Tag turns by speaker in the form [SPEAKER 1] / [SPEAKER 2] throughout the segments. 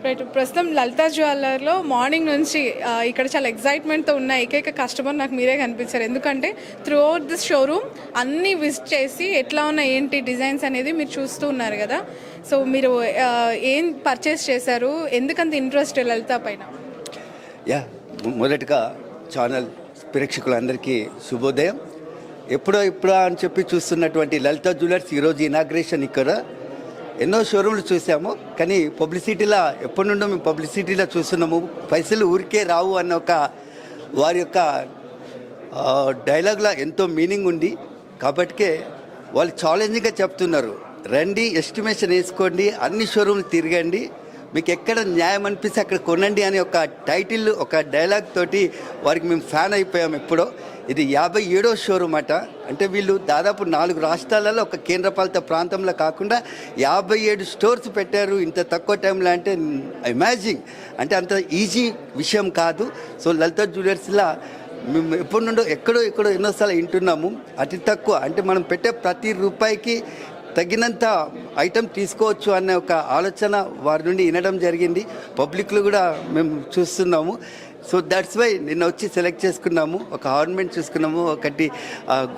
[SPEAKER 1] Right. ప్రస్తుతం Lalitha జ్యువెలర్లో morning నుంచి ఇక్కడ చాలా ఎక్సైట్మెంట్తో ఉన్న ఏకైక కస్టమర్ నాకు మీరే కనిపించారు. ఎందుకంటే త్రూ అవుట్ దిస్ షోరూమ్ అన్నీ విజిట్ చేసి ఎట్లా ఉన్న ఏంటి డిజైన్స్ అనేది మీరు చూస్తూ ఉన్నారు కదా. సో మీరు ఏం పర్చేస్ చేశారు, ఎందుకంత ఇంట్రెస్ట్ లలిత పైన?
[SPEAKER 2] మొదటగా ఛానల్ ప్రేక్షకులందరికీ శుభోదయం. ఎప్పుడో అని చెప్పి చూస్తున్నటువంటి లలితా జ్యువెలర్స్ ఈరోజు ఇనాగ్రేషన్. ఇక్కడ ఎన్నో షోరూమ్లు చూసాము, కానీ పబ్లిసిటీలా ఎప్పటి నుండో మేము పబ్లిసిటీలో చూస్తున్నాము. పైసలు ఊరికే రావు అన్న ఒక వారి యొక్క డైలాగ్లో ఎంతో మీనింగ్ ఉంది. కాబట్టికే వాళ్ళు ఛాలెంజింగ్గా చెప్తున్నారు, రండి ఎస్టిమేషన్ వేసుకోండి, అన్ని షోరూమ్లు తిరగండి, మీకు ఎక్కడ న్యాయం అనిపిస్తే అక్కడ కొనండి అని ఒక టైటిల్, ఒక డైలాగ్ తోటి వారికి మేము ఫ్యాన్ అయిపోయాము. ఎప్పుడో ఇది 57వ షోరూమ్ అట. అంటే వీళ్ళు దాదాపు 4 రాష్ట్రాలలో ఒక కేంద్రపాలిత ప్రాంతంలో కాకుండా 57 స్టోర్స్ పెట్టారు ఇంత తక్కువ టైంలో. అంటే ఇమాజిన్, అంటే అంత ఈజీ విషయం కాదు. సో లలితా జ్యువెలర్స్లో మేము ఎప్పటి నుండో ఎక్కడో ఎన్నోసార్లు వింటున్నాము, అతి తక్కువ అంటే మనం పెట్టే ప్రతి రూపాయికి తగినంత ఐటెం తీసుకోవచ్చు అనే ఒక ఆలోచన వారి నుండి వినడం జరిగింది. పబ్లిక్లో కూడా మేము చూస్తున్నాము. సో దట్స్ వై నిన్న వచ్చి సెలెక్ట్ చేసుకున్నాము. ఒక ఆర్నమెంట్ చూసుకున్నాము, ఒకటి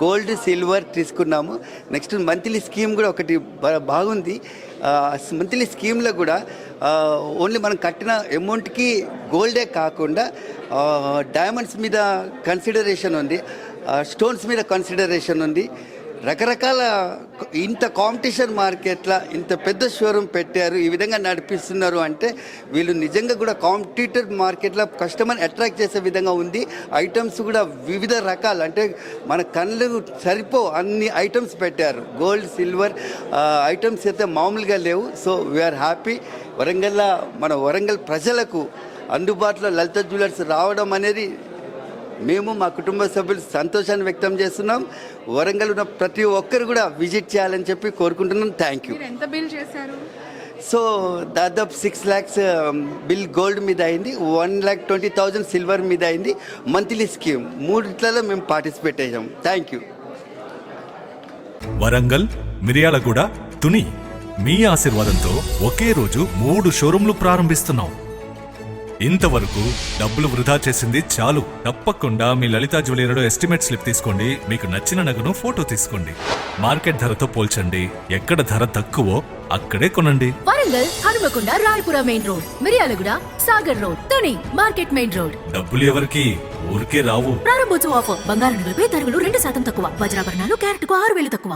[SPEAKER 2] గోల్డ్ సిల్వర్ తీసుకున్నాము. నెక్స్ట్ మంత్లీ స్కీమ్ కూడా ఒకటి బాగుంది. మంత్లీ స్కీమ్లో కూడా ఓన్లీ మనం కట్టిన అమౌంట్కి గోల్డే కాకుండా డైమండ్స్ మీద కన్సిడరేషన్ ఉంది, స్టోన్స్ మీద కన్సిడరేషన్ ఉంది. రకరకాల ఇంత కాంపిటీషన్ మార్కెట్లో ఇంత పెద్ద షోరూమ్ పెట్టారు, ఈ విధంగా నడిపిస్తున్నారు అంటే వీళ్ళు నిజంగా కూడా కాంపిటీటర్ మార్కెట్లో కస్టమర్ని అట్రాక్ట్ చేసే విధంగా ఉంది. ఐటమ్స్ కూడా వివిధ రకాలు, అంటే మన కళ్ళు సరిపో అన్ని ఐటమ్స్ పెట్టారు. గోల్డ్ సిల్వర్ ఐటమ్స్ అయితే మామూలుగా లేవు. So we are happy. వరంగల్లో మన వరంగల్ ప్రజలకు అందుబాటులో లలితా జ్యువెలర్స్ రావడం అనేది మేము మా కుటుంబ సభ్యులు సంతోషాన్ని వ్యక్తం చేస్తున్నాం. వరంగల్ ఉన్న ప్రతి ఒక్కరు కూడా విజిట్ చేయాలని చెప్పి కోరుకుంటున్నాం. Thank you.
[SPEAKER 1] ఎంత బిల్ చేశారు?
[SPEAKER 2] సో దాదాపు 6 lakhs బిల్ గోల్డ్ మీద అయింది, 1,20,000 సిల్వర్ మీద అయింది. మంత్లీ స్కీమ్ 3 మేము పార్టిసిపేట్ అయ్యాం. Thank you.
[SPEAKER 3] వరంగల్, మిర్యాలగూడ, తుని మీ ఆశీర్వాదంతో ఒకే రోజు 3 షోరూంలు ప్రారంభిస్తున్నాం. ఇంతవరకు డబ్బులు వృధా చేసింది చాలు. తప్పకుండా మీ లలితా జ్యువెలరీలో ఎస్టిమేట్ స్లిప్ తీసుకోండి, మీకు నచ్చిన నగను ఫోటో తీసుకోండి, మార్కెట్ ధరతో పోల్చండి, ఎక్కడ ధర తక్కువో అక్కడే కొనండి.
[SPEAKER 4] Warangal, Hanumakonda, Rayapura main road, Miryalaguda, Sagar road, Tuni market main road.
[SPEAKER 3] డబ్బులు ఎవరికి ఊరికే రావు.
[SPEAKER 4] ప్రారంభోత్సవ ఆఫర్. బంగారు నగలపై తరుగులు 2% తక్కువ, వజ్రాభరణాలు క్యారెట్ కు 6,000 తక్కువ.